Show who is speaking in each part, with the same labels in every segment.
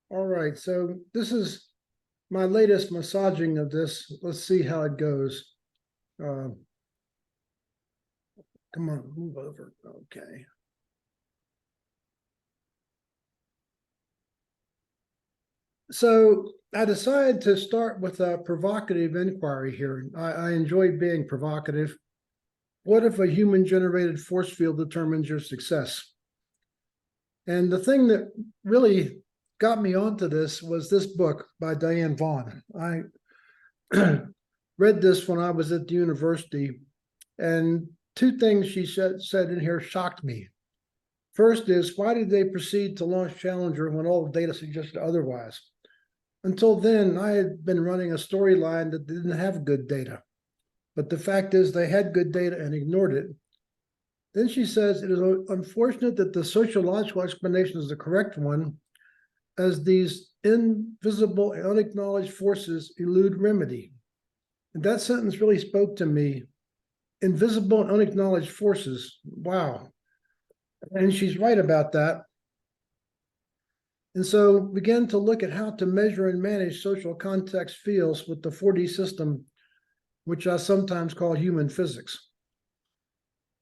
Speaker 1: All right, so this is my latest massaging of this. Let's see how it goes. Come on, move over. Okay. So I decided to start with a provocative inquiry here. I enjoy being provocative. What if a human-generated force field determines your success? And the thing that really got me onto this was this book by Diane Vaughan. I read this when I was at the university, and two things she said in here shocked me. First is, why did they proceed to launch Challenger when all the data suggested otherwise? Until then, I had been running a storyline that didn't have good data. But the fact is, they had good data and ignored it. Then she says, it is unfortunate that the sociological explanation is the correct one, as these invisible and unacknowledged forces elude remedy. And that sentence really spoke to me. Invisible and unacknowledged forces. Wow. And she's right about that. And so began to look at how to measure and manage social context fields with the 4D system, which I sometimes call human physics.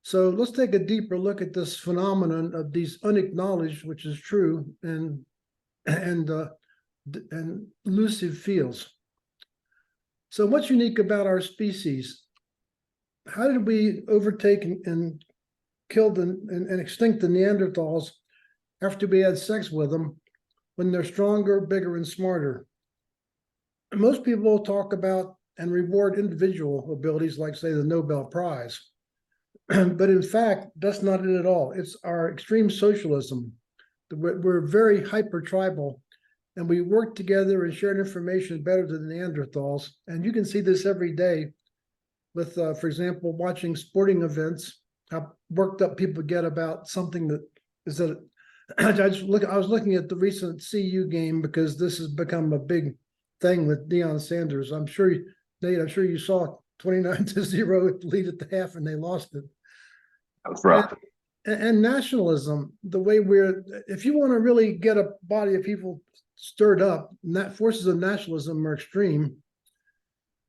Speaker 1: So let's take a deeper look at this phenomenon of these unacknowledged, which is true, and elusive fields. So what's unique about our species? How did we overtake and kill and extinct the Neanderthals after we had sex with them when they're stronger, bigger, and smarter? Most people talk about and reward individual abilities like, say, the Nobel Prize. But in fact, that's not it at all. It's our extreme socialism. We're very hyper-tribal, and we work together and share information better than the Neanderthals. And you can see this every day with, for example, watching sporting events, how worked up people get about something that is that I was looking at the recent CU game because this has become a big thing with Deion Sanders. Nate, I'm sure you saw 29-0 lead at the half and they lost it.
Speaker 2: That's rough.
Speaker 1: And nationalism, the way if you want to really get a body of people stirred up, that forces of nationalism are extreme.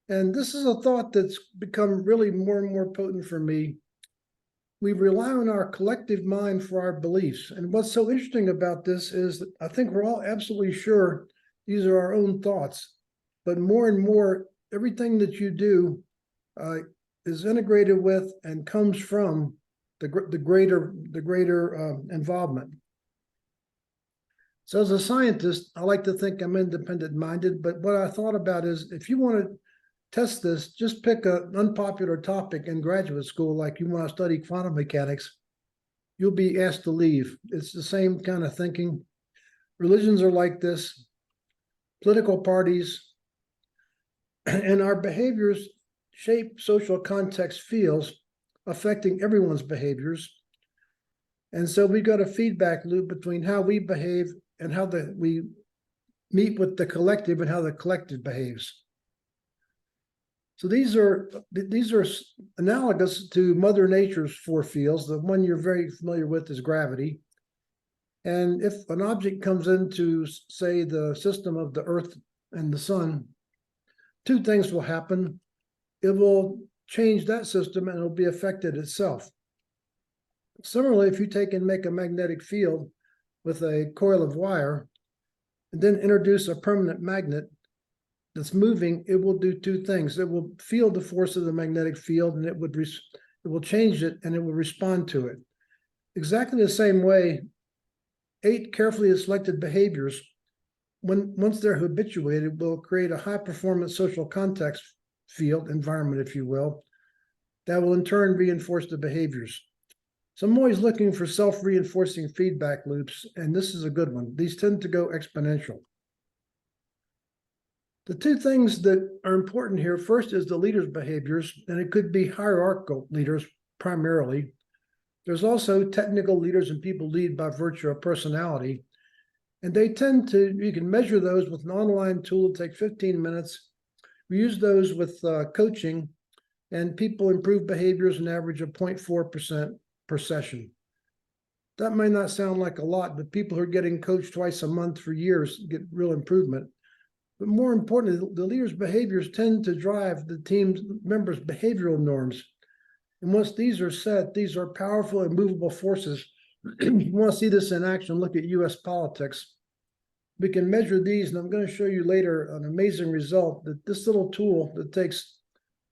Speaker 1: And this is a thought that's become really more and more potent for me. We rely on our collective mind for our beliefs. And what's so interesting about this is that I think we're all absolutely sure these are our own thoughts. But more and more, everything that you do is integrated with and comes from the greater involvement. So as a scientist, I like to think I'm independent-minded, but what I thought about is if you want to test this, just pick an unpopular topic in graduate school, like you want to study quantum mechanics, you'll be asked to leave. It's the same kind of thinking. Religions are like this, political parties, and our behaviors shape social context fields affecting everyone's behaviors. And so we got a feedback loop between how we behave and how we meet with the collective and how the collective behaves. So these are analogous to Mother Nature's four fields. The one you're very familiar with is gravity. And if an object comes into, say, the system of the Earth and the Sun, two things will happen. It will change that system and it'll be affected itself. Similarly, if you take and make a magnetic field with a coil of wire and then introduce a permanent magnet that's moving, it will do two things. It will feel the force of the magnetic field and it will change it and it will respond to it. Exactly the same way, 8 carefully selected behaviors, once they're habituated, will create a high-performance social context field, environment, if you will, that will in turn reinforce the behaviors. So I'm always looking for self-reinforcing feedback loops, and this is a good one. These tend to go exponential. The two things that are important here, first is the leader's behaviors, and it could be hierarchical leaders primarily. There's also technical leaders, and people lead by virtue of personality. And they tend to, you can measure those with an online tool. It takes 15 minutes. We use those with coaching, and people improve behaviors an average of 0.4% per session. That may not sound like a lot, but people who are getting coached twice a month for years get real improvement. But more importantly, the leaders' behaviors tend to drive the team members' behavioral norms. And once these are set, these are powerful and movable forces. You want to see this in action, look at US politics. We can measure these, and I'm going to show you later an amazing result that this little tool that takes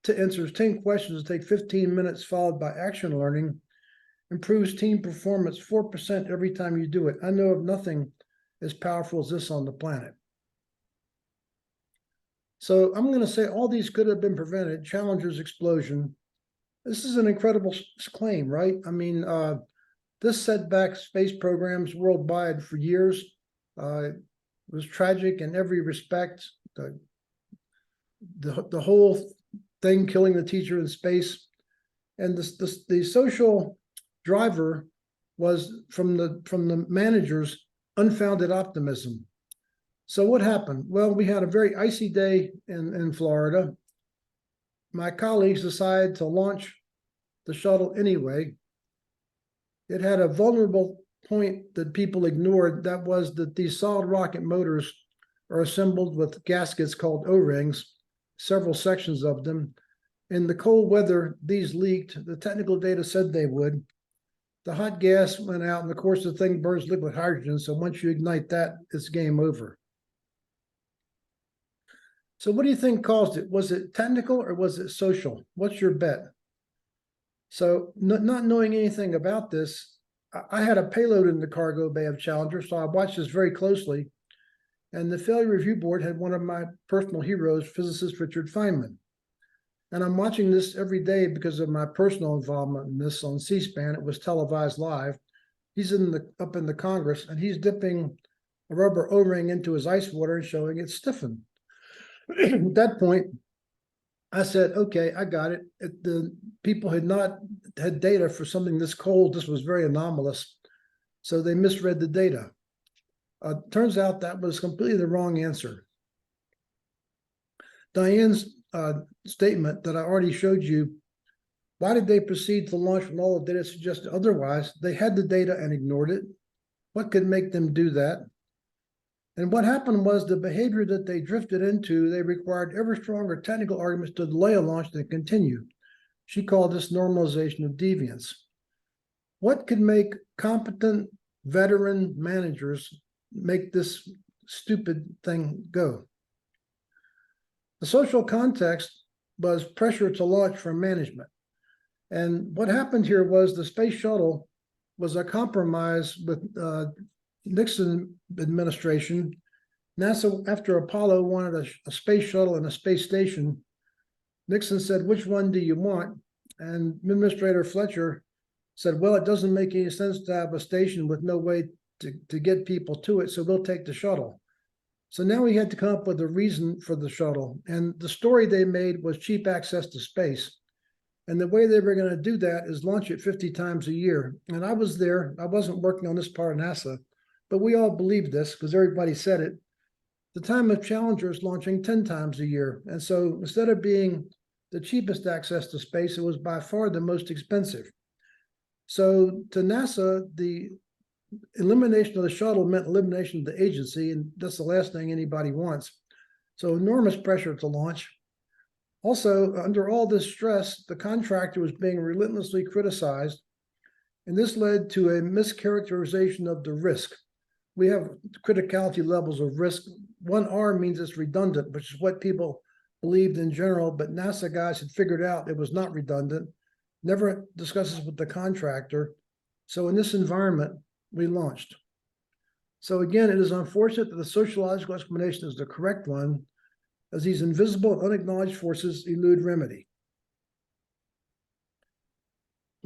Speaker 1: to answers 10 questions, take 15 minutes, followed by action learning, improves team performance 4% every time you do it. I know of nothing as powerful as this on the planet. So I'm going to say all these could have been prevented. Challenger's explosion. This is an incredible claim, right? I mean, this set back space programs worldwide for years. It was tragic in every respect. The whole thing killing the teacher in space. And the social driver was from the managers' unfounded optimism. So what happened? Well, we had a very icy day in Florida. My colleagues decided to launch the shuttle anyway. It had a vulnerable point that people ignored. That was that these solid rocket motors are assembled with gaskets called O-rings, several sections of them. In the cold weather, these leaked. The technical data said they would. The hot gas went out, and of course, the thing burns liquid hydrogen. So once you ignite that, it's game over. So what do you think caused it? Was it technical or was it social? What's your bet? So not knowing anything about this, I had a payload in the cargo bay of Challenger, so I watched this very closely. And the failure review board had one of my personal heroes, physicist Richard Feynman. And I'm watching this every day because of my personal involvement in this on C-SPAN. It was televised live. He's up in the Congress, and he's dipping a rubber O-ring into his ice water and showing it stiffened. At that point, I said, okay, I got it. The people had not had data for something this cold. This was very anomalous. So they misread the data. Turns out that was completely the wrong answer. Diane's statement that I already showed you, why did they proceed to launch when all the data suggested otherwise? They had the data and ignored it. What could make them do that? And what happened was the behavior that they drifted into, they required ever stronger technical arguments to delay a launch than continue. She called this normalization of deviance. What could make competent veteran managers make this stupid thing go? The social context was pressure to launch from management. And what happened here was the space shuttle was a compromise with Nixon administration. NASA, after Apollo, wanted a space shuttle and a space station. Nixon said, which one do you want? And Administrator Fletcher said, well, it doesn't make any sense to have a station with no way to get people to it, so we'll take the shuttle. So now we had to come up with a reason for the shuttle. And the story they made was cheap access to space. And the way they were going to do that is launch it 50 times a year. And I was there. I wasn't working on this part of NASA, but we all believed this because everybody said it. The time of Challenger is launching 10 times a year. And so instead of being the cheapest access to space, it was by far the most expensive. So to NASA, the elimination of the shuttle meant elimination of the agency, and that's the last thing anybody wants. So enormous pressure to launch. Also, under all this stress, the contractor was being relentlessly criticized, and this led to a mischaracterization of the risk. We have criticality levels of risk. 1R means it's redundant, which is what people believed in general, but NASA guys had figured out it was not redundant, never discusses with the contractor. So in this environment, we launched. So again, it is unfortunate that the sociological explanation is the correct one, as these invisible and unacknowledged forces elude remedy.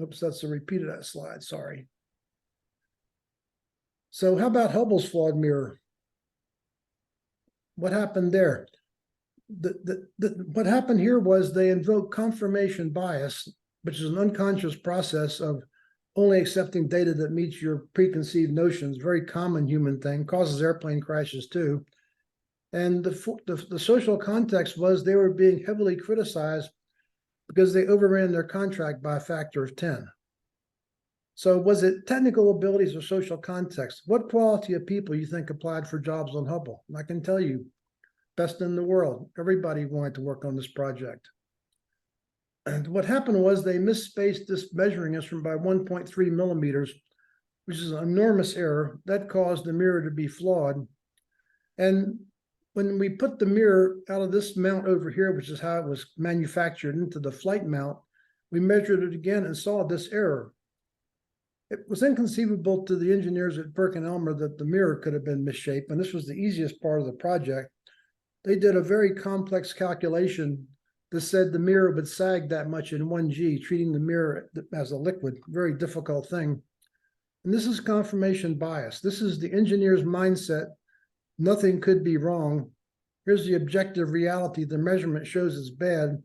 Speaker 1: Oops, that's a repeat of that slide, sorry. So how about Hubble's flawed mirror? What happened there? What happened here was they invoked confirmation bias, which is an unconscious process of only accepting data that meets your preconceived notions, very common human thing, causes airplane crashes too. And the social context was they were being heavily criticized because they overran their contract by a factor of 10. So was it technical abilities or social context? What quality of people you think applied for jobs on Hubble? I can tell you, best in the world. Everybody wanted to work on this project. And what happened was they misspaced this measuring instrument by 1.3 millimeters, which is an enormous error. That caused the mirror to be flawed. And when we put the mirror out of this mount over here, which is how it was manufactured, into the flight mount, we measured it again and saw this error. It was inconceivable to the engineers at PerkinElmer that the mirror could have been misshaped, and this was the easiest part of the project. They did a very complex calculation that said the mirror would sag that much in 1G, treating the mirror as a liquid, very difficult thing. And this is confirmation bias. This is the engineer's mindset. Nothing could be wrong. Here's the objective reality. The measurement shows it's bad.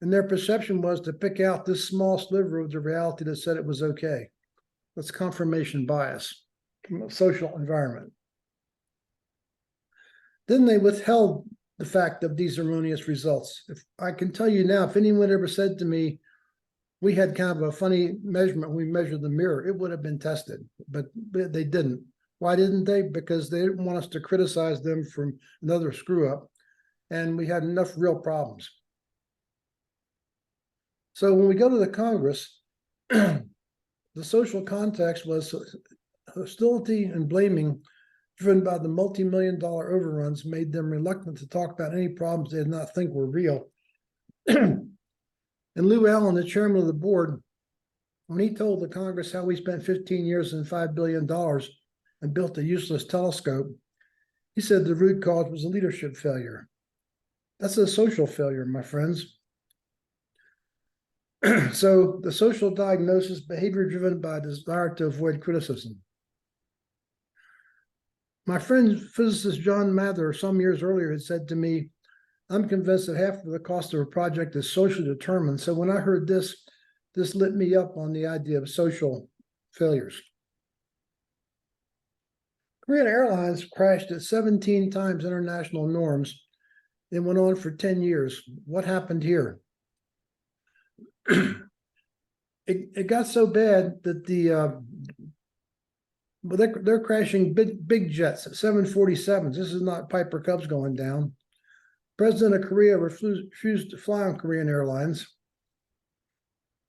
Speaker 1: And their perception was to pick out this small sliver of the reality that said it was okay. That's confirmation bias from a social environment. Then they withheld the fact of these erroneous results. If I can tell you now, if anyone ever said to me, we had kind of a funny measurement, we measured the mirror, it would have been tested, but they didn't. Why didn't they? Because they didn't want us to criticize them for another screw up, and we had enough real problems. So when we go to the Congress, the social context was hostility and blaming driven by the multi-million-dollar overruns made them reluctant to talk about any problems they did not think were real. And Lou Allen, the chairman of the board, when he told the Congress how we spent 15 years and $5 billion and built a useless telescope, he said the root cause was a leadership failure. That's a social failure, my friends. So the social diagnosis, behavior driven by desire to avoid criticism. My friend, physicist John Mather, some years earlier had said to me, I'm convinced that half of the cost of a project is socially determined. So when I heard this lit me up on the idea of social failures. Korean Airlines crashed at 17 times international norms and went on for 10 years. What happened here? It got so bad that they're crashing big jets, 747s. This is not Piper Cubs going down. President of Korea refused to fly on Korean Airlines.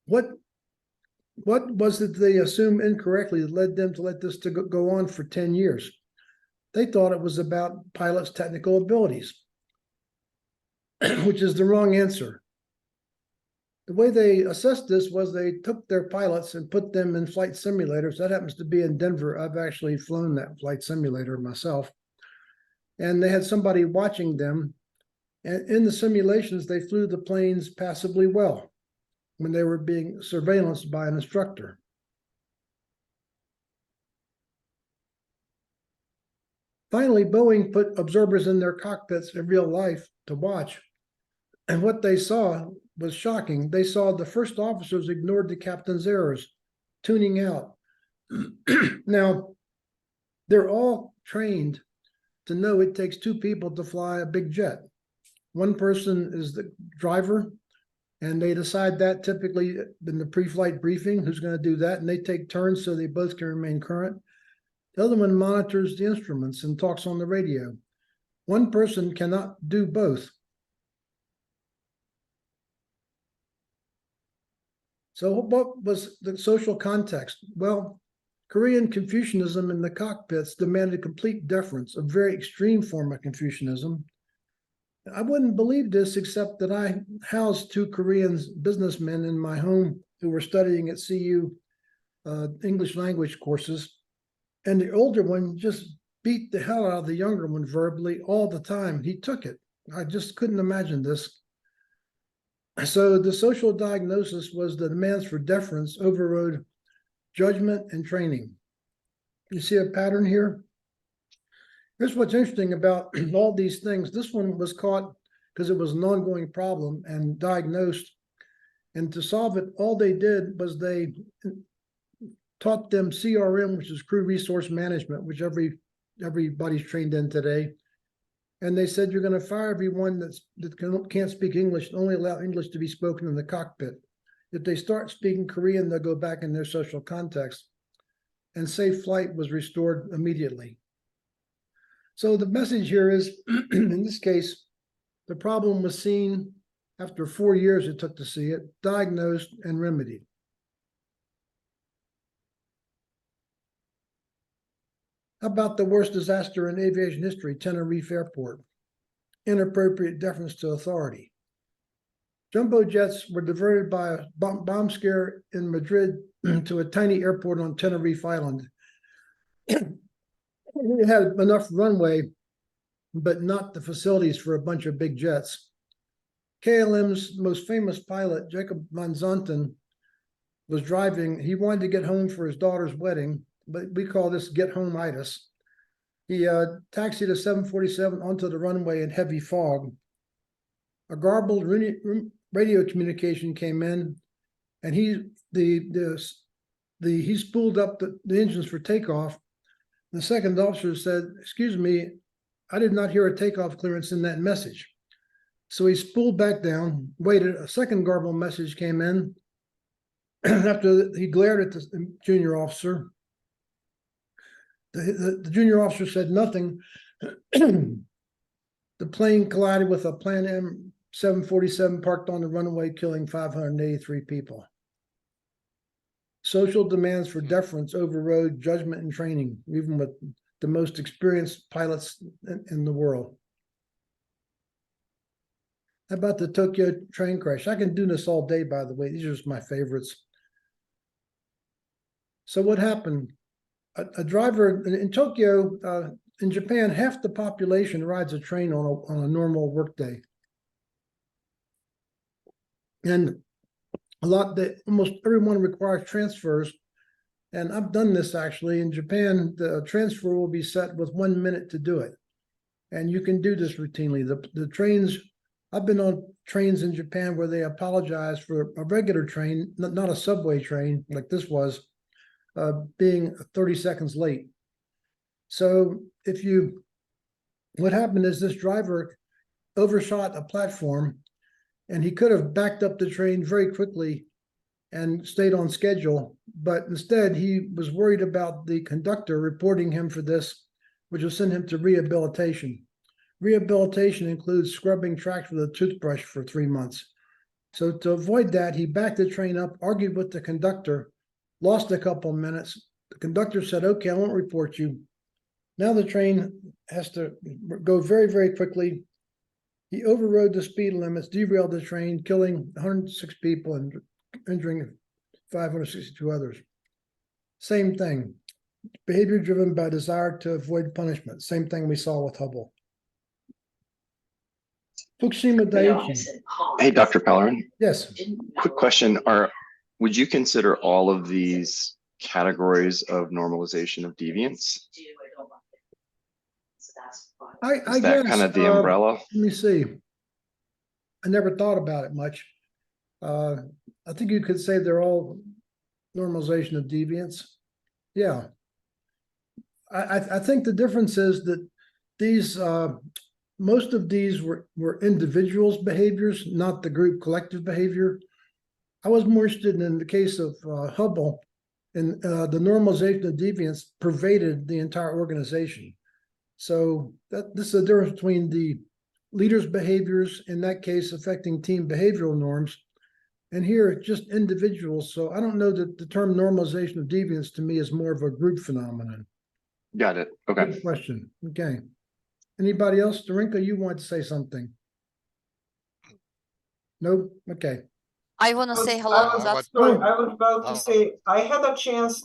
Speaker 1: What was it they assumed incorrectly that led them to let this to go on for 10 years? They thought it was about pilots' technical abilities, which is the wrong answer. The way they assessed this was they took their pilots and put them in flight simulators. That happens to be in Denver. I've actually flown that flight simulator myself. And they had somebody watching them. And in the simulations, they flew the planes passably well when they were being surveillanced by an instructor. Finally, Boeing put observers in their cockpits in real life to watch. And what they saw was shocking. They saw the first officers ignored the captain's errors, tuning out. Now, they're all trained to know it takes two people to fly a big jet. One person is the driver, and they decide that typically in the pre-flight briefing, who's going to do that, and they take turns so they both can remain current. The other one monitors the instruments and talks on the radio. One person cannot do both. So what was the social context? Well, Korean Confucianism in the cockpits demanded complete deference, a very extreme form of Confucianism. I wouldn't believe this except that I housed two Korean businessmen in my home who were studying at CU English language courses. And the older one just beat the hell out of the younger one verbally all the time. He took it. I just couldn't imagine this. So the social diagnosis was the demands for deference overrode judgment and training. You see a pattern here? Here's what's interesting about all these things. This one was caught because it was an ongoing problem and diagnosed. And to solve it, all they did was they taught them CRM, which is crew resource management, which everybody's trained in today. And they said, you're going to fire everyone that can't speak English, and only allow English to be spoken in the cockpit. If they start speaking Korean, they'll go back in their social context. And safe flight was restored immediately. So the message here is, in this case, the problem was seen after 4 years it took to see it, diagnosed and remedied. How about the worst disaster in aviation history, Tenerife Airport? Inappropriate deference to authority. Jumbo jets were diverted by a bomb scare in Madrid to a tiny airport on Tenerife Island. It had enough runway, but not the facilities for a bunch of big jets. KLM's most famous pilot, Jacob van Zanten, was driving. He wanted to get home for his daughter's wedding, but we call this get home-itis. He taxied a 747 onto the runway in heavy fog. A garbled radio communication came in, and he spooled up the engines for takeoff. The second officer said, "Excuse me, I did not hear a takeoff clearance in that message." So he spooled back down, waited. A second garbled message came in. After he glared at the junior officer, the junior officer said nothing. The plane collided with a Plan M 747 parked on the runway, killing 583 people. Social demands for deference overrode judgment and training, even with the most experienced pilots in the world. How about the Tokyo train crash? I can do this all day, by the way. These are just my favorites. So what happened? A driver in Tokyo, in Japan, half the population rides a train on a normal workday. And almost everyone requires transfers. And I've done this actually. In Japan, the transfer will be set with 1 minute to do it. And you can do this routinely. The trains, I've been on trains in Japan where they apologize for a regular train, not a subway train like this was, being 30 seconds late. So what happened is this driver overshot a platform, and he could have backed up the train very quickly and stayed on schedule, but instead he was worried about the conductor reporting him for this, which will send him to rehabilitation. Rehabilitation includes scrubbing tracks with a toothbrush for 3 months. So to avoid that, he backed the train up, argued with the conductor, lost a couple of minutes. The conductor said, "Okay, I won't report you." Now the train has to go very, very quickly. He overrode the speed limits, derailed the train, killing 106 people and injuring 562 others. Same thing. Behavior driven by desire to avoid punishment. Same thing we saw with Hubble. Fukushima Daiichi.
Speaker 2: Hey, Dr. Pellerin.
Speaker 1: Yes.
Speaker 2: Quick question. Would you consider all of these categories of normalization of deviance?
Speaker 1: I
Speaker 2: Is that
Speaker 1: guess,
Speaker 2: kind of the umbrella?
Speaker 1: let me see. I never thought about it much. I think you could say they're all normalization of deviance. Yeah. I think the difference is that these most of these were individuals' behaviors, not the group collective behavior. I was more interested in the case of Hubble, and the normalization of deviance pervaded the entire organization. So this is the difference between the leaders' behaviors, in that case affecting team behavioral norms, and here it's just individuals. So I don't know that the term normalization of deviance to me is more of a group phenomenon.
Speaker 2: Got it. Okay.
Speaker 1: Good question. Okay. Anybody else? Darinka, you wanted to say something? No? Okay.
Speaker 3: I want to say
Speaker 4: I
Speaker 3: hello.
Speaker 4: was,
Speaker 3: That's
Speaker 4: sorry, I was about to say, I had a chance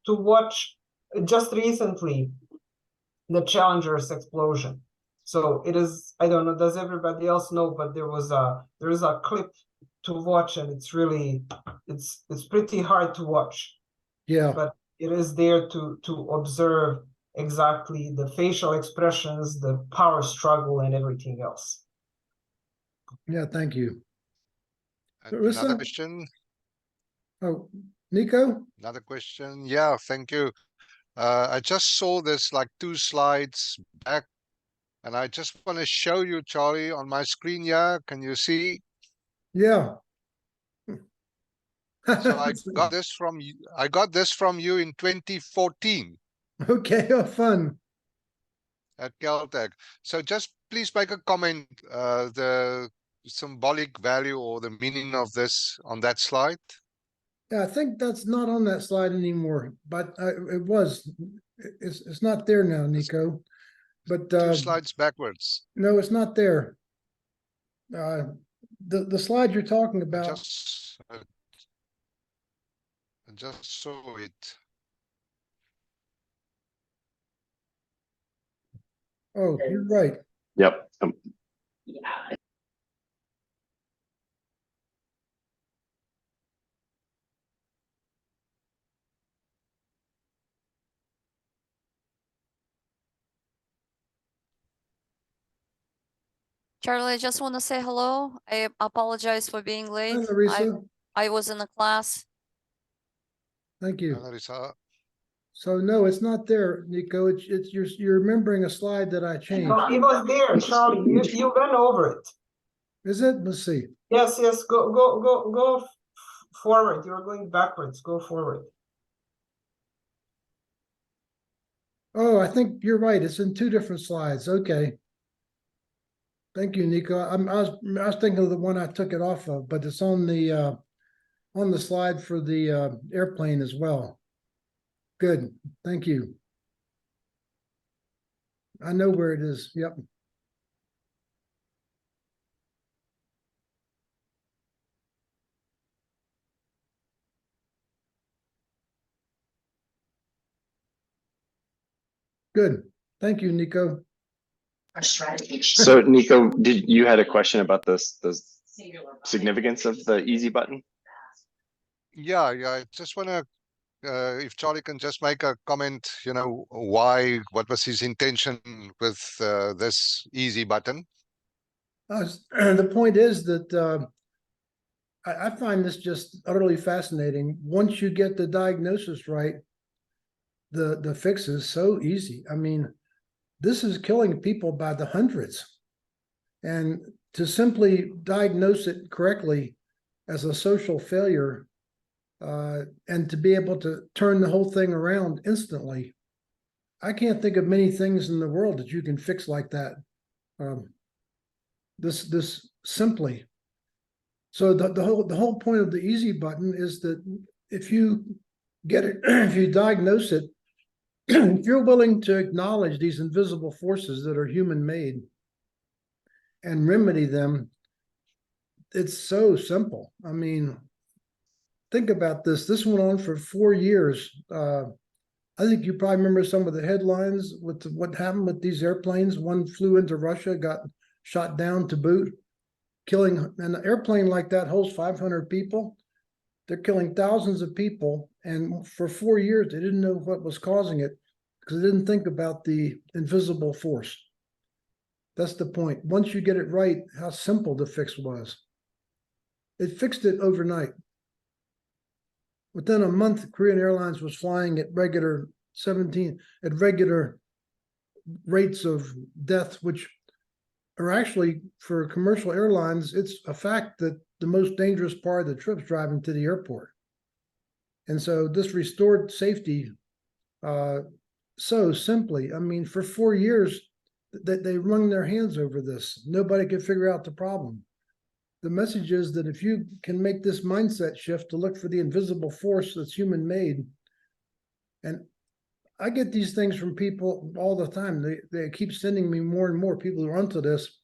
Speaker 4: to watch just recently the Challenger's explosion. So it is, I don't know, does everybody else know, but there is a clip to watch, and it's really, it's pretty hard to watch.
Speaker 1: Yeah.
Speaker 4: But it is there to observe exactly the facial expressions, the power struggle, and everything else.
Speaker 1: Yeah, thank you.
Speaker 5: Another
Speaker 1: Larissa?
Speaker 5: question,
Speaker 1: Oh, Nico?
Speaker 5: another question. Yeah, thank you. I just saw this like 2 slides back, and I just want to show you, Charlie, on my screen here. Can you see?
Speaker 1: Yeah.
Speaker 5: So I got this from you. I got this from you in 2014
Speaker 1: Okay, oh, fun.
Speaker 5: at Caltech. So just please make a comment, the symbolic value or the meaning of this on that slide.
Speaker 1: Yeah, I think that's not on that slide anymore, but it was. It's not there now, Nico. But
Speaker 5: Two slides backwards.
Speaker 1: no, it's not there. The slide you're talking
Speaker 5: I
Speaker 1: about.
Speaker 5: just saw it.
Speaker 1: Oh, you're right.
Speaker 2: Yep.
Speaker 3: Charlie, I just want to say hello. I apologize for being
Speaker 1: Hi,
Speaker 3: late.
Speaker 1: Larissa.
Speaker 3: I was in a class.
Speaker 1: Thank you.
Speaker 5: Larissa.
Speaker 1: So no, it's not there, Nico. It's you're remembering a slide that I changed.
Speaker 4: No, it was there, Charlie. You went over it.
Speaker 1: Is it? Let's see.
Speaker 4: Yes, yes. Go forward. You're going backwards. Go forward.
Speaker 1: Oh, I think you're right. It's in two different slides. Okay. Thank you, Nico. I was thinking of the one I took it off of, but it's on the slide for the airplane as well. Good. Thank you. I know where it is. Yep. Good. Thank you, Nico.
Speaker 2: So Nico, did you had a question about this, the significance of the easy button?
Speaker 5: Yeah, I just want to, if Charlie can just make a comment, what was his intention with this easy button?
Speaker 1: The point is that I find this just utterly fascinating. Once you get the diagnosis right, the fix is so easy. I mean, this is killing people by the hundreds. And to simply diagnose it correctly as a social failure and to be able to turn the whole thing around instantly, I can't think of many things in the world that you can fix like that. This simply. So the whole point of the easy button is that if you get it, if you diagnose it, if you're willing to acknowledge these invisible forces that are human made and remedy them, it's so simple. I mean, think about this. This went on for 4 years. I think you probably remember some of the headlines with what happened with these airplanes. One flew into Russia, got shot down to boot, killing an airplane like that holds 500 people. They're killing thousands of people. And for 4 years, they didn't know what was causing it because they didn't think about the invisible force. That's the point. Once you get it right, how simple the fix was. It fixed it overnight. Within a month, Korean Airlines was flying at regular rates of death, which are actually, for commercial airlines, it's a fact that the most dangerous part of the trip is driving to the airport. And so this restored safety so simply. I mean, for 4 years, they wrung their hands over this. Nobody could figure out the problem. The message is that if you can make this mindset shift to look for the invisible force that's human made, and I get these things from people all the time. They keep sending me more and more people who are onto this.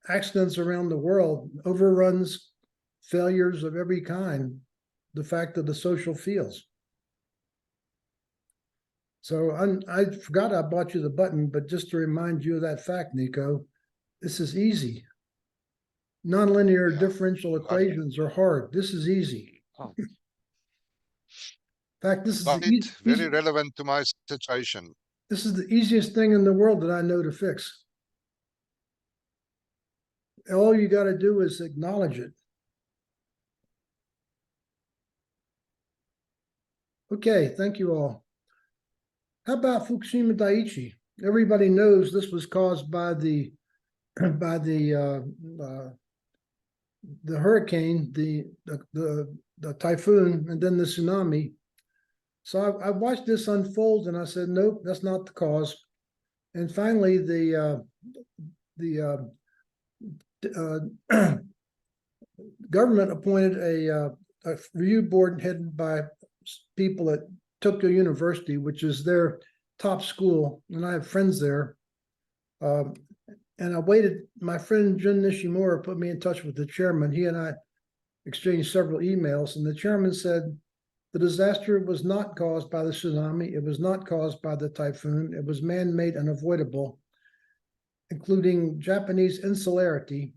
Speaker 1: Accidents around the world, overruns, failures of every kind, the fact of the social fields. So I forgot I bought you the button, but just to remind you of that fact, Nico, this is easy. Nonlinear differential equations are hard. This is easy.
Speaker 5: Oh.
Speaker 1: In fact, this is
Speaker 5: very relevant to my situation.
Speaker 1: This is the easiest thing in the world that I know to fix. All you got to do is acknowledge it. Okay, thank you all. How about Fukushima Daiichi? Everybody knows this was caused by the hurricane, the the typhoon and then the tsunami. So I watched this unfold and I said, nope, that's not the cause. And finally, the government appointed a review board headed by people at Tokyo University, which is their top school, and I have friends there. And I waited, my friend Jun Nishimura put me in touch with the chairman. He and I exchanged several emails, and the chairman said, the disaster was not caused by the tsunami. It was not caused by the typhoon. It was man-made and avoidable, including Japanese insularity.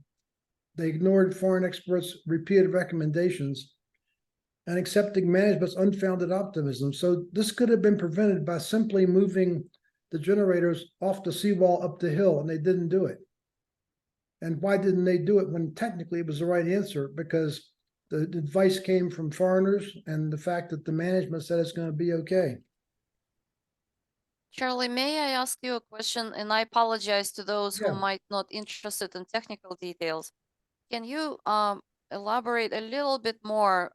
Speaker 1: They ignored foreign experts' repeated recommendations and accepting management's unfounded optimism. So this could have been prevented by simply moving the generators off the seawall up the hill, and they didn't do it. And why didn't they do it when technically it was the right answer? Because the advice came from foreigners and the fact that the management said it's going to be okay.
Speaker 3: Charlie, may I ask you a question? And I apologize to those who
Speaker 1: Yeah.
Speaker 3: might not interested in technical details. Can you elaborate a little bit more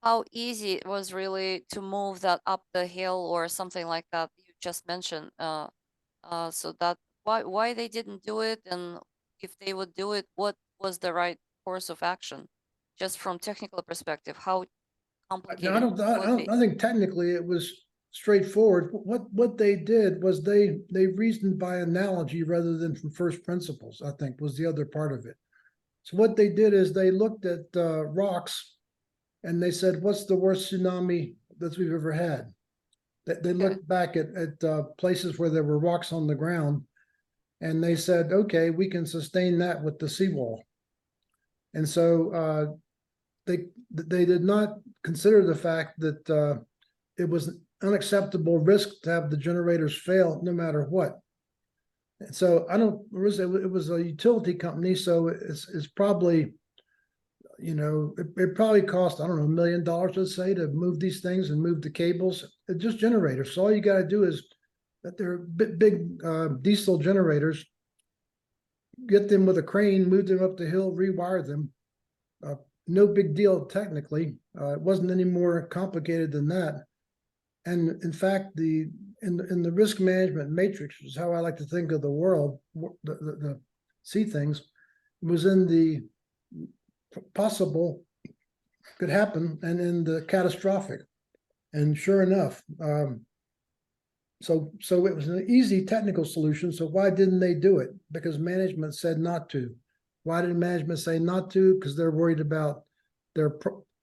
Speaker 3: how easy it was really to move that up the hill or something like that you just mentioned? So that why they didn't do it, and if they would do it, what was the right course of action? Just from technical perspective, how complicated
Speaker 1: I don't,
Speaker 3: it would be.
Speaker 1: I think technically it was straightforward. What they did was they reasoned by analogy rather than from first principles, I think was the other part of it. So what they did is they looked at rocks and they said, what's the worst tsunami that we've ever had? They looked back at places where there were rocks on the ground, and they said, okay, we can sustain that with the seawall. And so they did not consider the fact that it was an unacceptable risk to have the generators fail no matter what. And so it was a utility company, so it's probably, you know, it probably cost, I don't know, $1 million, let's say, to move these things and move the cables. It's just generators. So all you got to do is that they're big diesel generators, get them with a crane, move them up the hill, rewire them. No big deal technically. It wasn't any more complicated than that. And in fact, in the risk management matrix, which is how I like to think of the world, the see things, was in the possible, could happen, and in the catastrophic. And sure enough, so it was an easy technical solution. So why didn't they do it? Because management said not to. Why did management say not to? Because they're worried about their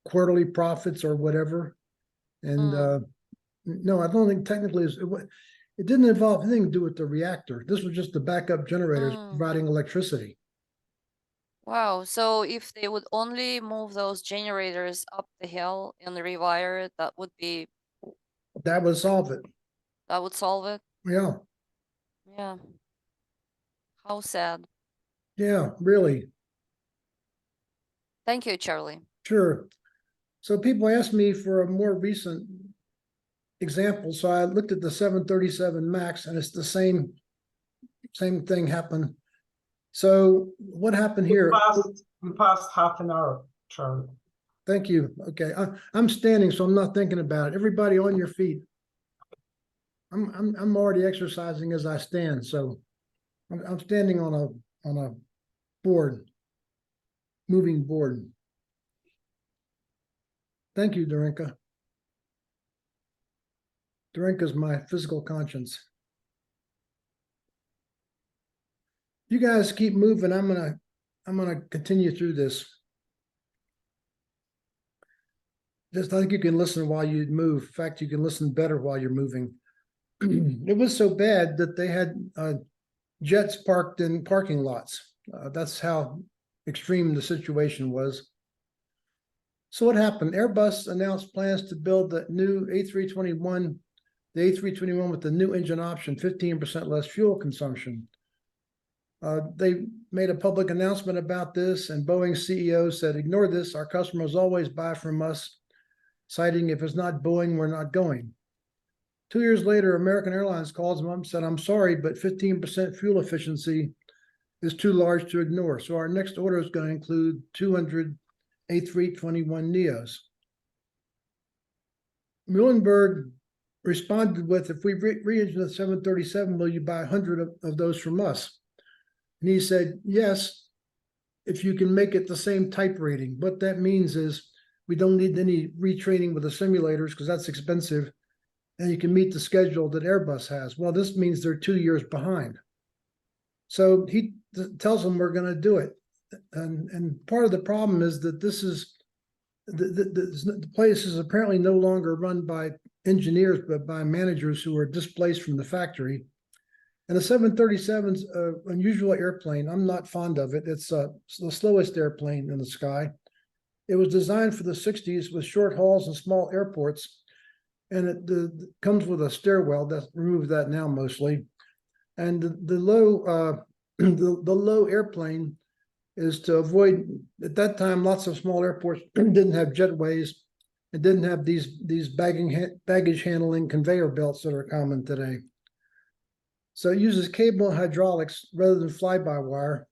Speaker 1: quarterly profits or whatever. And no, I don't think technically it didn't involve anything to do with the reactor. This was just the backup generators providing electricity.
Speaker 3: Wow. So if they would only move those generators up the hill and rewire it, that would
Speaker 1: solve it.
Speaker 3: That would solve it.
Speaker 1: Yeah.
Speaker 3: Yeah. How sad.
Speaker 1: Yeah, really.
Speaker 3: Thank you, Charlie.
Speaker 1: Sure. So people ask me for a more recent example. So I looked at the 737 MAX, and it's the same thing happened. So what happened here?
Speaker 4: We passed half an hour, Charlie.
Speaker 1: Thank you. Okay, I'm standing, so I'm not thinking about it. Everybody on your feet. I'm already exercising as I stand, so I'm standing on a board, moving board. Thank you, Darinka. Darinka's my physical conscience. You guys keep moving. I'm gonna continue through this. Just I think you can listen while you move. In fact, you can listen better while you're moving. It was so bad that they had jets parked in parking lots. That's how extreme the situation was. So what happened? Airbus announced plans to build the new A321, the A321 with the new engine option, 15% less fuel consumption. They made a public announcement about this, and Boeing's CEO said, ignore this, our customers always buy from us, citing if it's not Boeing, we're not going. 2 years later, American Airlines calls them up and said, I'm sorry, but 15% fuel efficiency is too large to ignore. So our next order is going to include 200 A321 Neos. Muhlenberg responded with, if we re-engine the 737, will you buy 100 of those from us? And he said, yes, if you can make it the same type rating. What that means is we don't need any retraining with the simulators because that's expensive. And you can meet the schedule that Airbus has. Well, this means they're 2 years behind. So he tells them we're going to do it. And part of the problem is that this is, the place is apparently no longer run by engineers, but by managers who are displaced from the factory. And the 737's an unusual airplane. I'm not fond of it. It's the slowest airplane in the sky. It was designed for the 60s with short hauls and small airports. And it comes with a stairwell. That's removed that now mostly. And the low airplane is to avoid, at that time, lots of small airports didn't have jetways and didn't have these baggage handling conveyor belts that are common today. So it uses cable and hydraulics rather than fly-by-wire.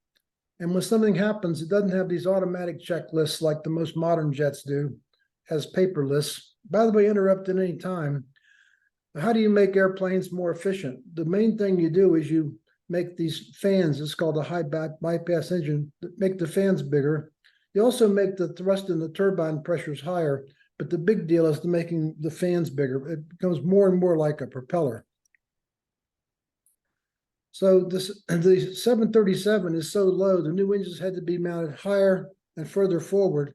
Speaker 1: And when something happens, it doesn't have these automatic checklists like the most modern jets do. It has paper lists. By the way, interrupt at any time. How do you make airplanes more efficient? The main thing you do is you make these fans. It's called a high bypass engine. Make the fans bigger. You also make the thrust in the turbine pressures higher. But the big deal is making the fans bigger. It becomes more and more like a propeller. So the 737 is so low, the new engines had to be mounted higher and further forward.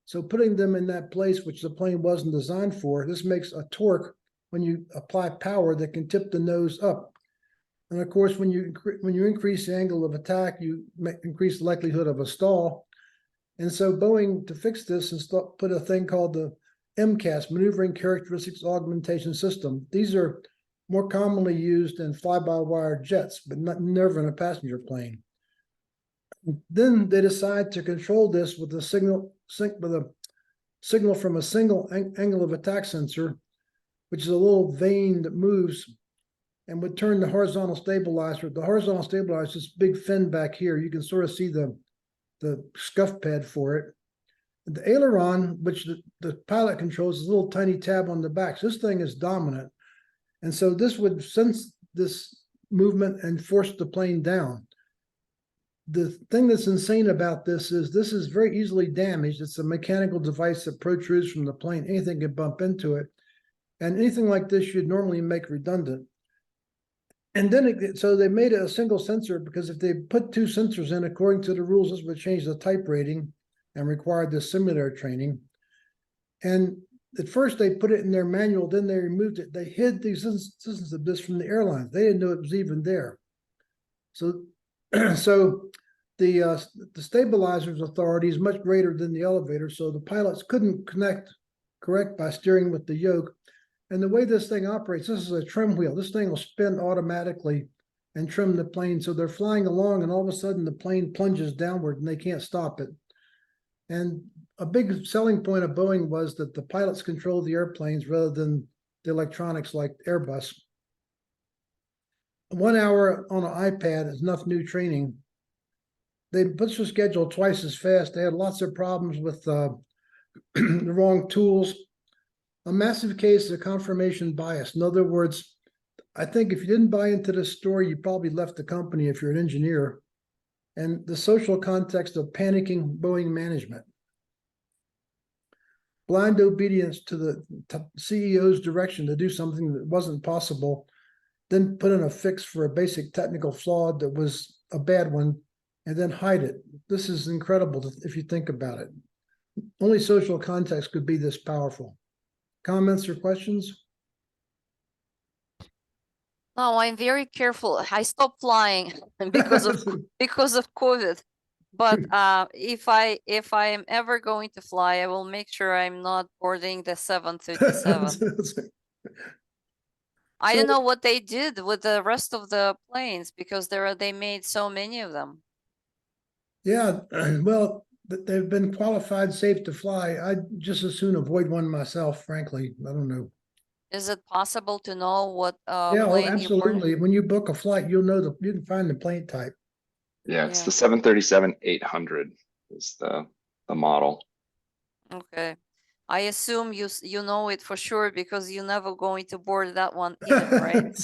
Speaker 1: So putting them in that place, which the plane wasn't designed for, this makes a torque when you apply power that can tip the nose up. And of course, when you increase the angle of attack, you increase the likelihood of a stall. And so Boeing, to fix this, put a thing called the MCAS, Maneuvering Characteristics Augmentation System. These are more commonly used in fly-by-wire jets, but never in a passenger plane. Then they decide to control this with a signal from a single angle of attack sensor, which is a little vane that moves and would turn the horizontal stabilizer. The horizontal stabilizer is this big fin back here. You can sort of see the scuff pad for it. The aileron, which the pilot controls, is a little tiny tab on the back. So this thing is dominant. And so this would sense this movement and force the plane down. The thing that's insane about this is very easily damaged. It's a mechanical device that protrudes from the plane. Anything can bump into it. And anything like this you'd normally make redundant. And then, so they made it a single sensor because if they put two sensors in, according to the rules, this would change the type rating and require the simulator training. And at first they put it in their manual, then they removed it. They hid the existence of this from the airlines. They didn't know it was even there. So, the stabilizer's authority is much greater than the elevator, so the pilots couldn't correct by steering with the yoke. And the way this thing operates, this is a trim wheel. This thing will spin automatically and trim the plane. So they're flying along and all of a sudden the plane plunges downward and they can't stop it. And a big selling point of Boeing was that the pilots control the airplanes rather than the electronics like Airbus. 1 hour on an iPad is enough new training. They put the schedule twice as fast. They had lots of problems with the wrong tools. A massive case of confirmation bias. In other words, I think if you didn't buy into this story, you probably left the company if you're an engineer. And the social context of panicking Boeing management. Blind obedience to the CEO's direction to do something that wasn't possible, then put in a fix for a basic technical flaw that was a bad one, and then hide it. This is incredible if you think about it. Only social context could be this powerful. Comments or questions?
Speaker 3: No, I'm very careful. I stopped flying because of COVID. But if I am ever going to fly, I will make sure I'm not boarding the 737. I don't know what they did with the rest of the planes because they made so many of them.
Speaker 1: Yeah, well, they've been qualified safe to fly. I'd just as soon avoid one myself, frankly. I don't know.
Speaker 3: Is it possible to know what
Speaker 1: Yeah,
Speaker 3: plane
Speaker 1: absolutely. When you book a flight, you'll know you can find the plane type.
Speaker 2: Yeah, it's the 737-800 is the model.
Speaker 3: Okay. I assume you know it for sure because you never going to board that one in, right?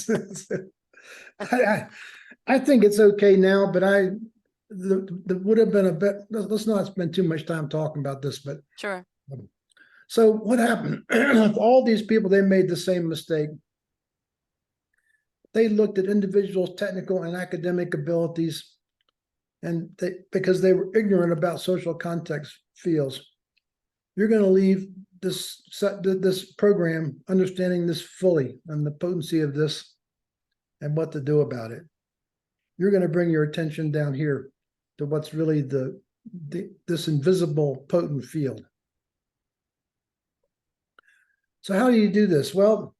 Speaker 1: I think it's okay now, but the would have been a bit, let's not spend too much time talking about this, but
Speaker 3: Sure.
Speaker 1: so what happened? With all these people, they made the same mistake. They looked at individuals' technical and academic abilities, and because they were ignorant about social context fields. You're going to leave this program understanding this fully and the potency of this and what to do about it. You're going to bring your attention down here to what's really this invisible potent field. So how do you do this? Well,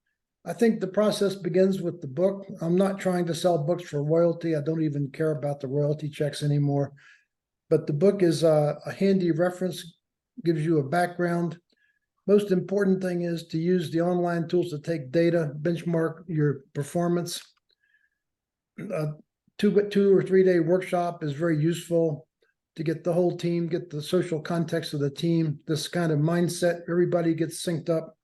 Speaker 1: I think the process begins with the book. I'm not trying to sell books for royalty. I don't even care about the royalty checks anymore. But the book is a handy reference, gives you a background. Most important thing is to use the online tools to take data, benchmark your performance. A 2 or 3 day workshop is very useful to get the whole team, get the social context of the team, this kind of mindset, everybody gets synced up.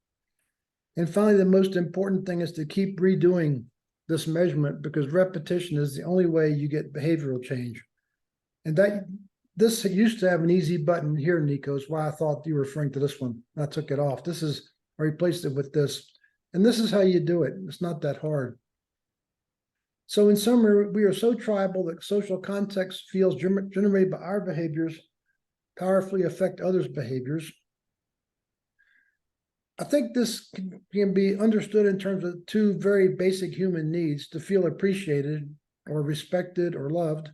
Speaker 1: And finally, the most important thing is to keep redoing this measurement because repetition is the only way you get behavioral change. And this used to have an easy button here, Nico, is why I thought you were referring to this one. I took it off. I replaced it with this. And this is how you do it. It's not that hard. So in summary, we are so tribal that social context fields generated by our behaviors powerfully affect others' behaviors. I think this can be understood in terms of 2 very basic human needs: to feel appreciated or respected or loved,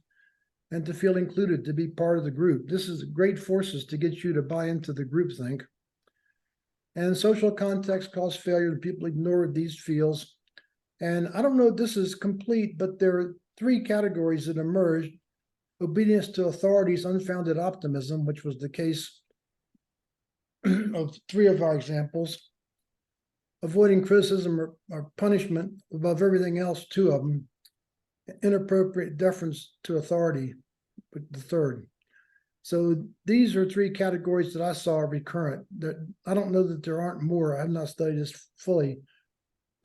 Speaker 1: and to feel included, to be part of the group. This is great forces to get you to buy into the groupthink. And social context caused failure, and people ignored these fields. And I don't know if this is complete, but there are 3 categories that emerged: obedience to authorities, unfounded optimism, which was the case of 3 of our examples; avoiding criticism or punishment above everything else, 2 of them; inappropriate deference to authority, the 3rd. So these are 3 categories that I saw recurrent. That I don't know that there aren't more. I have not studied this fully,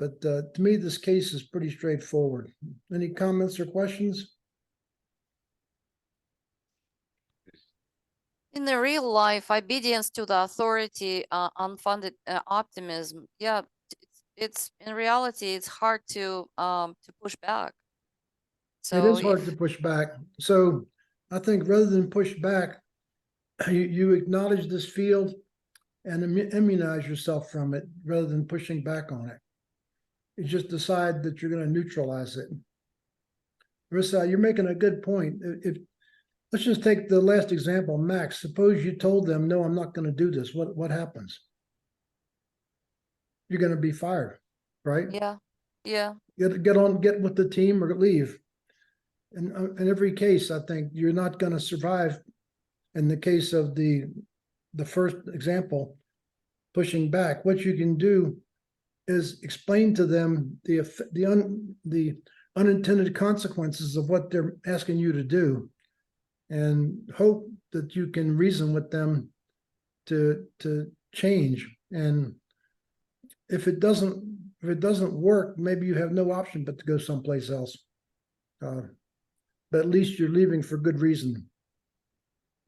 Speaker 1: but to me, this case is pretty straightforward. Any comments or questions?
Speaker 3: In the real life, obedience to the authority, unfounded optimism. Yeah, it's in reality, it's hard to push back.
Speaker 1: It
Speaker 3: So
Speaker 1: is hard to push back. So I think rather than push back, you acknowledge this field and immunize yourself from it rather than pushing back on it. You just decide that you're going to neutralize it. Marissa, you're making a good point. Let's just take the last example, Max. Suppose you told them, no, I'm not going to do this. What happens? You're going to be fired, right?
Speaker 3: yeah, yeah,
Speaker 1: Get with the team or leave. And in every case, I think you're not going to survive. In the case of the first example, pushing back, what you can do is explain to them the unintended consequences of what they're asking you to do, and hope that you can reason with them to change. And if it doesn't work, maybe you have no option but to go someplace else. But at least you're leaving for good reason.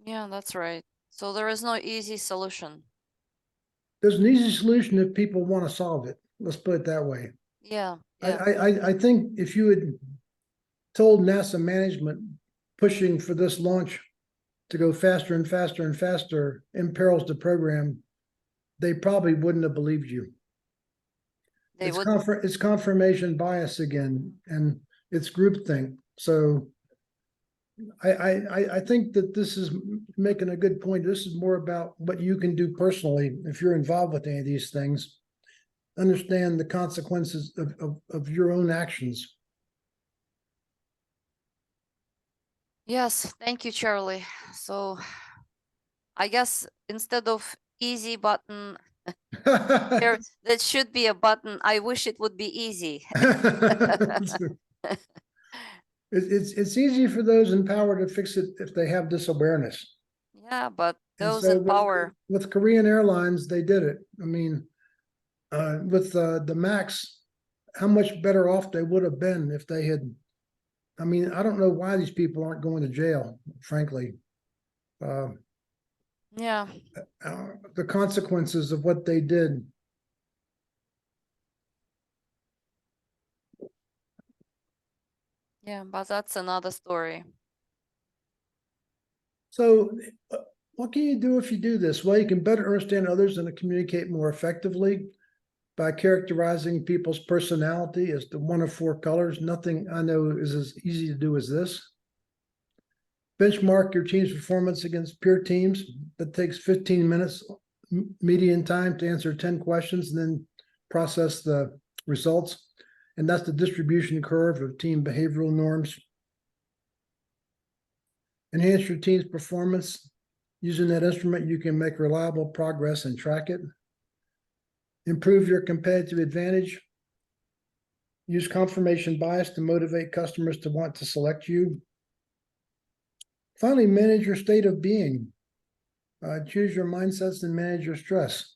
Speaker 3: yeah, that's right. So there is no easy solution.
Speaker 1: There's an easy solution if people want to solve it. Let's put it that way.
Speaker 3: Yeah, yeah,
Speaker 1: I think if you had told NASA management pushing for this launch to go faster and faster and faster imperils the program, they probably wouldn't have believed you.
Speaker 3: they
Speaker 1: It's
Speaker 3: would.
Speaker 1: it's confirmation bias again, and it's groupthink. So I think that this is making a good point. This is more about what you can do personally if you're involved with any of these things. Understand the consequences of your own actions.
Speaker 3: Yes, thank you, Charlie. So I guess instead of easy button, that should be a button. I wish it would be easy.
Speaker 1: It's easy for those in power to fix it if they have this awareness.
Speaker 3: Yeah, but
Speaker 1: And
Speaker 3: those
Speaker 1: so
Speaker 3: in power,
Speaker 1: with Korean Airlines, they did it. I mean, with the MAX, how much better off they would have been if they had. I mean, I don't know why these people aren't going to jail, frankly.
Speaker 3: yeah,
Speaker 1: The consequences of what they did.
Speaker 3: yeah, but that's another story.
Speaker 1: So what can you do if you do this? Well, you can better understand others and communicate more effectively by characterizing people's personality as the one of four colors. Nothing I know is as easy to do as this. Benchmark your team's performance against peer teams. That takes 15 minutes median time to answer 10 questions and then process the results. And that's the distribution curve of team behavioral norms. Enhance your team's performance. Using that instrument, you can make reliable progress and track it. Improve your competitive advantage. Use confirmation bias to motivate customers to want to select you. Finally, manage your state of being. Choose your mindsets and manage your stress.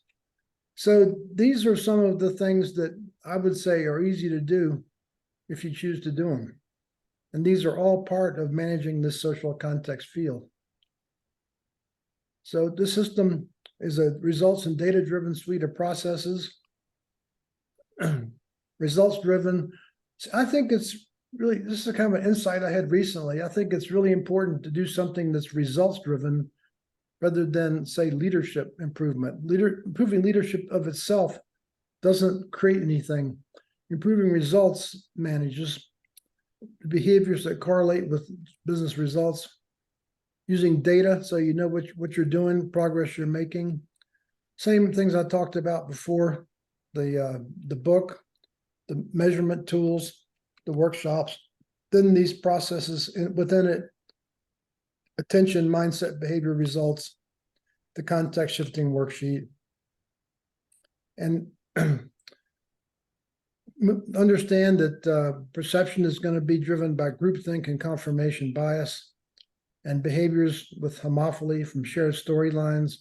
Speaker 1: So these are some of the things that I would say are easy to do if you choose to do them. And these are all part of managing this social context field. So this system is a results and data-driven suite of processes. Results-driven. I think it's really, this is a kind of an insight I had recently. I think it's really important to do something that's results-driven rather than, say, leadership improvement. Improving leadership of itself doesn't create anything. Improving results manages behaviors that correlate with business results. Using data so you know what you're doing, progress you're making. Same things I talked about before, the book, the measurement tools, the workshops, then these processes within it, attention, mindset, behavior, results, the context shifting worksheet. And understand that perception is going to be driven by groupthink and confirmation bias, and behaviors with homophily from shared storylines.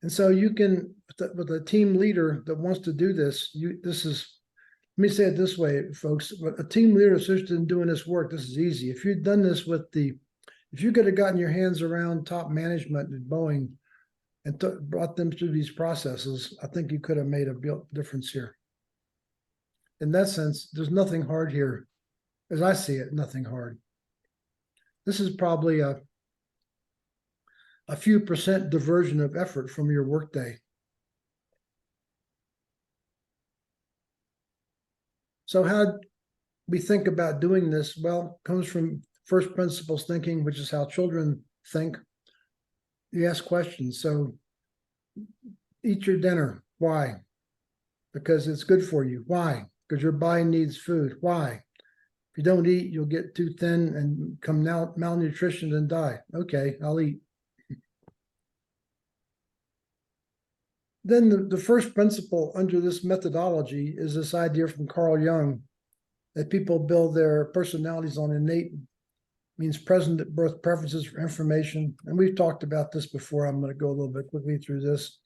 Speaker 1: And so you can, with a team leader that wants to do this, let me say it this way, folks, a team leader is interested in doing this work, this is easy. If you'd done this if you could have gotten your hands around top management at Boeing and brought them through these processes, I think you could have made a difference here. In that sense, there's nothing hard here. As I see it, nothing hard. This is probably a few percent diversion of effort from your workday. So how we think about doing this? Well, it comes from first principles thinking, which is how children think. You ask questions. So eat your dinner. Why? Because it's good for you. Why? Because your body needs food. Why? If you don't eat, you'll get too thin and come malnutrition and die. Okay, I'll eat. Then the first principle under this methodology is this idea from Carl Jung that people build their personalities on innate, means present at birth preferences for information. And we've talked about this before. I'm going to go a little bit quickly through this.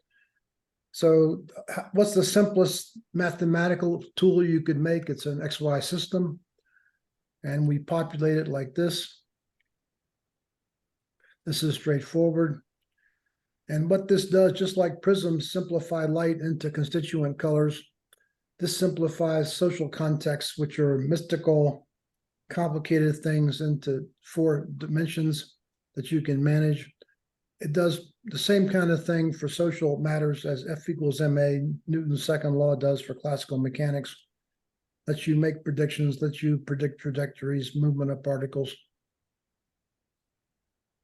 Speaker 1: So what's the simplest mathematical tool you could make? It's an XY system. And we populate it like this. This is straightforward. And what this does, just like prisms simplify light into constituent colors, this simplifies social contexts, which are mystical, complicated things, into 4 dimensions that you can manage. It does the same kind of thing for social matters as F equals ma, Newton's second law, does for classical mechanics. Lets you make predictions, lets you predict trajectories, movement of particles.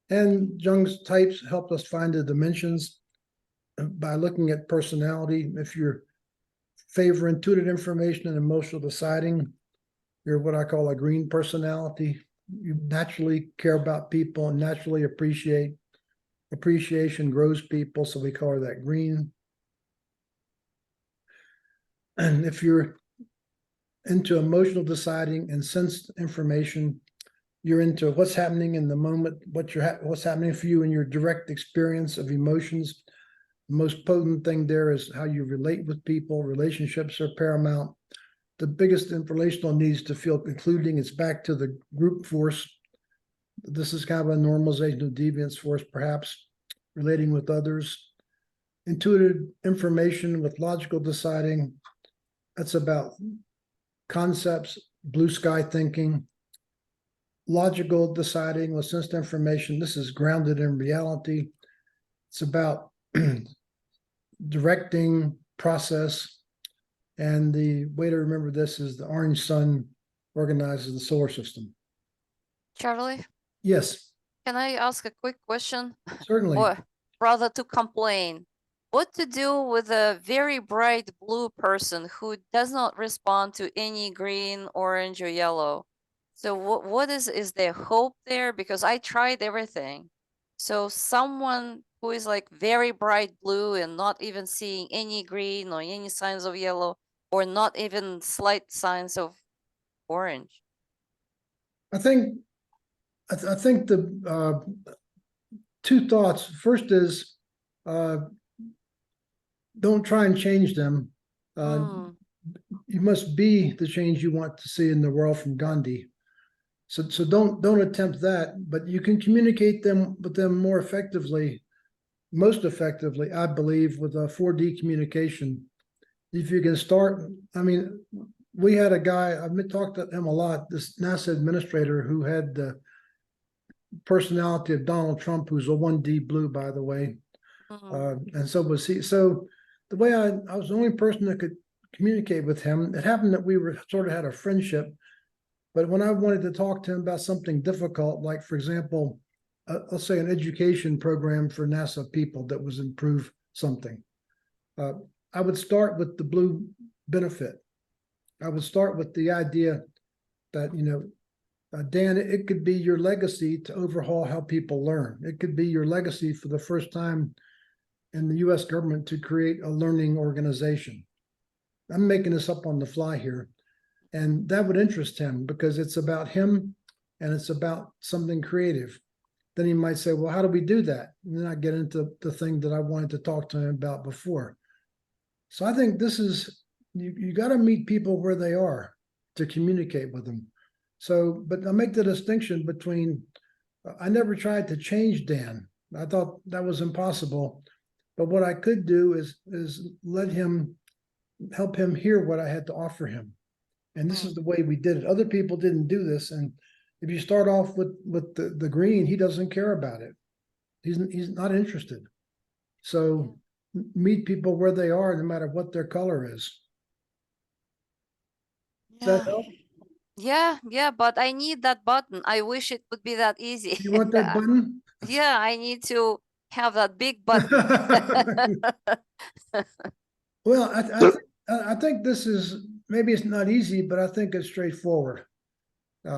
Speaker 1: And Jung's types help us find the dimensions by looking at personality. If you favor intuitive information and emotional deciding, you're what I call a green personality. You naturally care about people and naturally appreciate. Appreciation grows people, so we call that green. And if you're into emotional deciding and sensed information, you're into what's happening in the moment, what's happening for you in your direct experience of emotions. The most potent thing there is how you relate with people. Relationships are paramount. The biggest relational needs to feel including, it's back to the group force. This is kind of a normalization of deviance force, perhaps relating with others. Intuitive information with logical deciding. That's about concepts, blue sky thinking. Logical deciding with sensed information. This is grounded in reality. It's about directing process. And the way to remember this is the orange sun organizes the solar system.
Speaker 3: Charlie,
Speaker 1: Yes,
Speaker 3: can I ask a quick question?
Speaker 1: certainly.
Speaker 3: Or rather to complain? What to do with a very bright blue person who does not respond to any green, orange, or yellow? So what is there hope there? Because I tried everything. So someone who is like very bright blue and not even seeing any green or any signs of yellow, or not even slight signs of orange.
Speaker 1: I think the two thoughts. First is don't try and change them.
Speaker 3: Hmm.
Speaker 1: You must be the change you want to see in the world from Gandhi. So don't attempt that, but you can communicate with them more effectively, most effectively, I believe, with a 4D communication. If you can start, I mean, we had a guy, I've talked to him a lot, this NASA administrator who had the personality of Donald Trump, who's a 1D blue, by the way. And so was he. So the way I was the only person that could communicate with him. It happened that we were sort of had a friendship, but when I wanted to talk to him about something difficult, like for example, let's say an education program for NASA people that was improve something, I would start with the blue benefit. I would start with the idea that, Dan, it could be your legacy to overhaul how people learn. It could be your legacy for the first time in the US government to create a learning organization. I'm making this up on the fly here. And that would interest him because it's about him and it's about something creative. Then he might say, well, how do we do that? And then I get into the thing that I wanted to talk to him about before. So I think this is, you got to meet people where they are to communicate with them. So, but I make the distinction between, I never tried to change Dan. I thought that was impossible. But what I could do is let him, help him hear what I had to offer him. And this is the way we did it. Other people didn't do this. And if you start off with the green, he doesn't care about it. He's not interested. So meet people where they are, no matter what their color is. Does that help?
Speaker 3: Yeah, but I need that button. I wish it would be that easy.
Speaker 1: You want that button?
Speaker 3: Yeah, I need to have that big button.
Speaker 1: Well,
Speaker 2: So-
Speaker 1: I think this is, maybe it's not easy, but I think it's straightforward.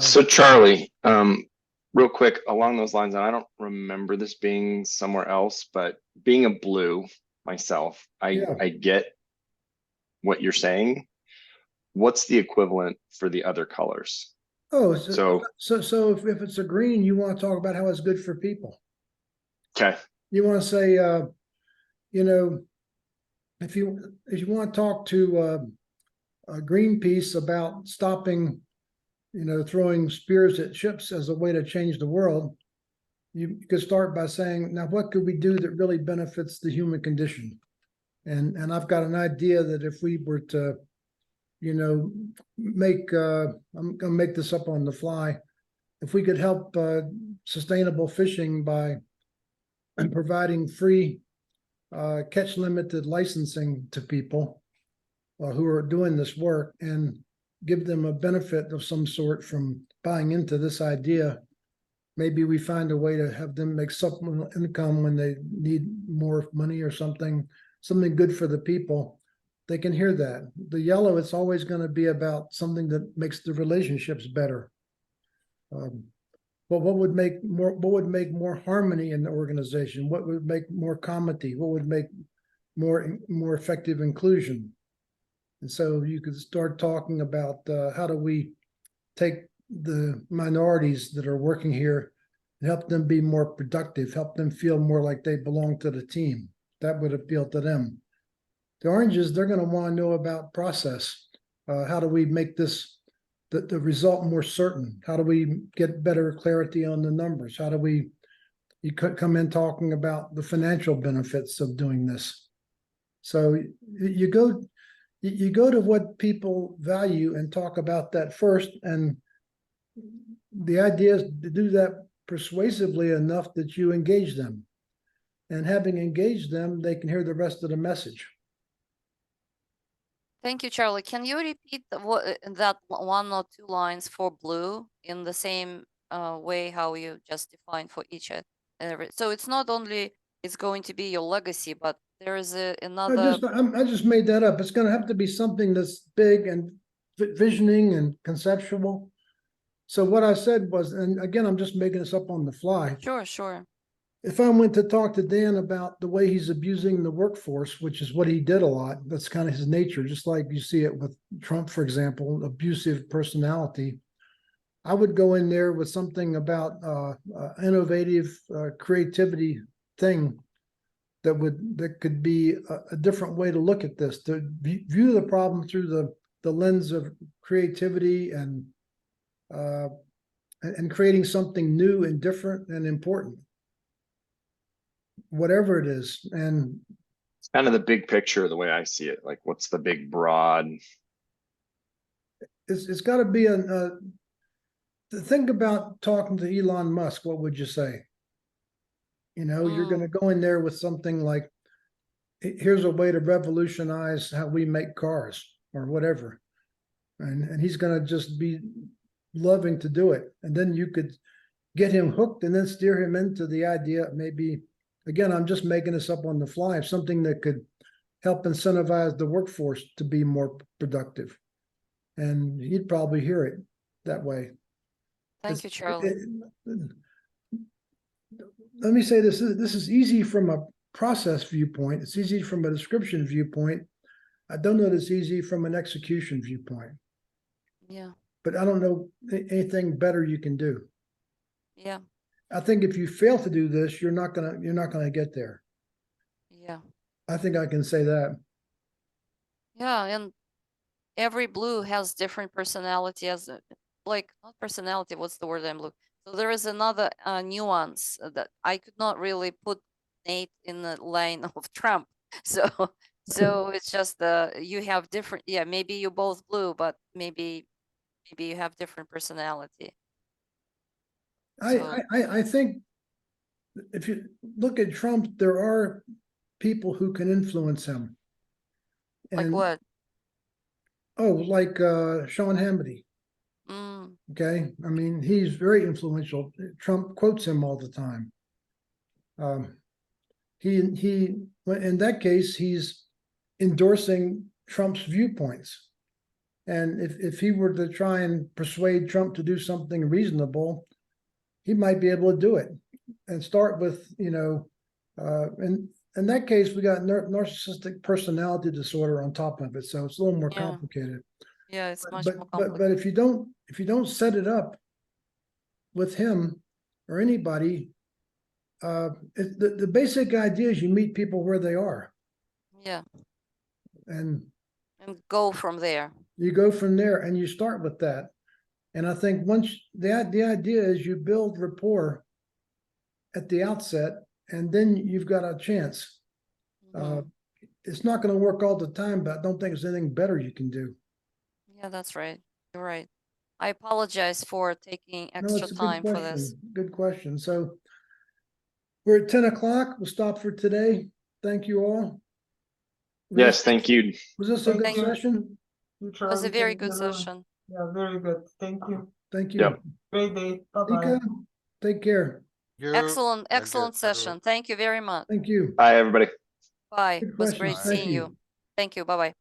Speaker 2: So Charlie, real quick along those lines, and I don't remember this being somewhere else, but being a blue myself,
Speaker 1: Yeah.
Speaker 2: I get what you're saying. What's the equivalent for the other colors?
Speaker 1: Oh,
Speaker 2: So,
Speaker 1: so if it's a green, you want to talk about how it's good for people.
Speaker 2: okay,
Speaker 1: You want to say, if you want to talk to Greenpeace about stopping, throwing spears at ships as a way to change the world, you could start by saying, now what could we do that really benefits the human condition? And I've got an idea that if we were to, make, I'm gonna make this up on the fly. If we could help sustainable fishing by providing free catch limited licensing to people who are doing this work and give them a benefit of some sort from buying into this idea, maybe we find a way to have them make supplemental income when they need more money or something good for the people. They can hear that. The yellow, it's always going to be about something that makes the relationships better. But what would make more harmony in the organization? What would make more comity? What would make more effective inclusion? And so you could start talking about how do we take the minorities that are working here and help them be more productive, help them feel more like they belong to the team. That would appeal to them. The oranges, they're going to want to know about process. How do we make this the result more certain? How do we get better clarity on the numbers? How do we you could come in talking about the financial benefits of doing this? So you go to what people value and talk about that first. And the idea is to do that persuasively enough that you engage them. And having engaged them, they can hear the rest of the message.
Speaker 3: Thank you, Charlie. Can you repeat that one or two lines for blue in the same way how you just defined for each? So it's not only it's going to be your legacy, but there is another.
Speaker 1: I just made that up. It's going to have to be something that's big and visioning and conceptual. So what I said was, and again, I'm just making this up on the fly.
Speaker 3: Sure, sure.
Speaker 1: If I went to talk to Dan about the way he's abusing the workforce, which is what he did a lot, that's kind of his nature, just like you see it with Trump, for example, abusive personality. I would go in there with something about innovative creativity thing that could be a different way to look at this, to view the problem through the lens of creativity and creating something new and different and important, whatever it is. And
Speaker 2: It's kind of the big picture, the way I see it. Like, what's the big broad?
Speaker 1: it's got to be think about talking to Elon Musk. What would you say? You're going to go in there with something like, here's a way to revolutionize how we make cars or whatever. And he's going to just be loving to do it. And then you could get him hooked and then steer him into the idea, maybe, again, I'm just making this up on the fly, of something that could help incentivize the workforce to be more productive. And he'd probably hear it that way.
Speaker 3: Thank you, Charlie.
Speaker 1: Let me say this is easy from a process viewpoint. It's easy from a description viewpoint. I don't know that it's easy from an execution viewpoint.
Speaker 3: Yeah,
Speaker 1: But I don't know anything better you can do.
Speaker 3: yeah,
Speaker 1: I think if you fail to do this, you're not gonna get there.
Speaker 3: yeah.
Speaker 1: I think I can say that.
Speaker 3: Yeah, and every blue has different personality like not personality, what's the word I'm looking? So there is another nuance that I could not really put Nate in the line of Trump. So it's just you have different, yeah, maybe you're both blue, but maybe you have different personality.
Speaker 1: I think if you look at Trump, there are people who can influence him.
Speaker 3: Like
Speaker 1: And
Speaker 3: what?
Speaker 1: like Sean Hannity.
Speaker 3: Mm,
Speaker 1: Okay, I mean, he's very influential. Trump quotes him all the time. He in that case, he's endorsing Trump's viewpoints. And if he were to try and persuade Trump to do something reasonable, he might be able to do it. And start with, in that case, we got narcissistic personality disorder on top of it. So it's a little more
Speaker 3: Yeah.
Speaker 1: complicated.
Speaker 3: yeah, it's much
Speaker 1: But
Speaker 3: more
Speaker 1: but
Speaker 3: complicated.
Speaker 1: if you don't set it up with him or anybody, the basic idea is you meet people where they are,
Speaker 3: Yeah,
Speaker 1: and
Speaker 3: and go from there.
Speaker 1: you go from there, and you start with that. And I think once the idea is you build rapport at the outset, and then you've got a chance.
Speaker 3: Mhm.
Speaker 1: It's not going to work all the time, but I don't think there's anything better you can do.
Speaker 3: Yeah, that's right. You're right. I apologize for taking
Speaker 1: No,
Speaker 3: extra
Speaker 1: it's a good
Speaker 3: time for this.
Speaker 1: question. Good question. So we're at 10 o'clock. We'll stop for today. Thank you all.
Speaker 2: Yes, thank you.
Speaker 1: Was this a good
Speaker 4: Thank you.
Speaker 1: session?
Speaker 3: It was a very good session.
Speaker 4: Yeah, very good. Thank you.
Speaker 1: Thank you.
Speaker 2: Yep.
Speaker 4: Great day. Bye-bye.
Speaker 1: Ika, take care.
Speaker 5: You-
Speaker 3: Excellent,
Speaker 5: thank you,
Speaker 3: excellent session. Thank you very much.
Speaker 1: Thank you.
Speaker 3: Ah,
Speaker 2: Bye, everybody.
Speaker 3: Bye.
Speaker 1: Good
Speaker 3: It was
Speaker 1: questions.
Speaker 3: great
Speaker 1: Thank
Speaker 3: seeing you. Thank you. Bye-bye.